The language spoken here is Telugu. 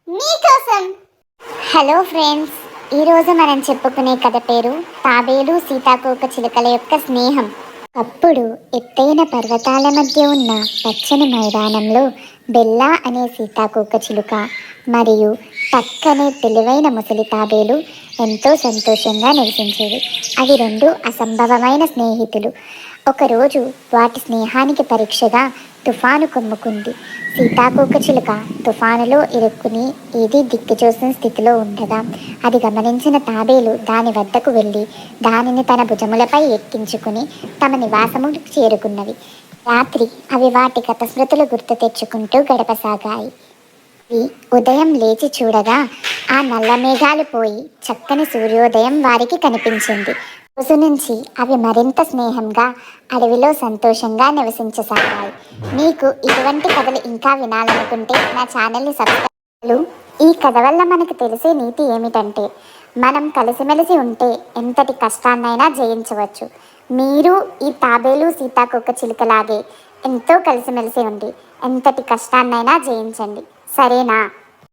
మీకోసం. హలో ఫ్రెండ్స్, ఈరోజు మనం చెప్పుకునే కథ పేరు తాబేలు సీతాకోక చిలుకల యొక్క స్నేహం. అప్పుడు ఎత్తైన పర్వతాల మధ్య ఉన్న పచ్చని మైదానంలో బెల్లా అనే సీతాకోక చిలుక మరియు టక్ అనే తెలివైన ముసలి తాబేలు ఎంతో సంతోషంగా నివసించేవి. అవి రెండు అసంభవమైన స్నేహితులు. ఒకరోజు వాటి స్నేహానికి పరీక్షగా తుఫాను కొమ్ముకుంది. సీతాకోక చిలుక తుఫానులో ఇరుక్కుని ఏది దిక్కుచూసిన స్థితిలో ఉండగా అది గమనించిన తాబేలు దాని వద్దకు వెళ్ళి దానిని తన భుజములపై ఎక్కించుకుని తమ నివాసముకు చేరుకున్నవి. రాత్రి అవి వాటి గత స్మృతులు గుర్తు తెచ్చుకుంటూ గడపసాగాయి. ఉదయం లేచి చూడగా ఆ నల్ల మేఘాలు పోయి చక్కని సూర్యోదయం వారికి కనిపించింది. రోజు నుంచి అవి మరింత స్నేహంగా అడవిలో సంతోషంగా నివసించసాగాయి. మీకు ఇటువంటి కథలు ఇంకా వినాలనుకుంటే నా ఛానల్ని సబ్స్క్రైబ్. ఈ కథ వల్ల మనకు తెలిసే నీతి ఏమిటంటే, మనం కలిసిమెలిసి ఉంటే ఎంతటి కష్టాన్నైనా జయించవచ్చు. మీరు ఈ తాబేలు సీతాకోక చిలుకలాగే ఎంతో కలిసిమెలిసి ఉండి ఎంతటి కష్టాన్నైనా జయించండి. సరేనా?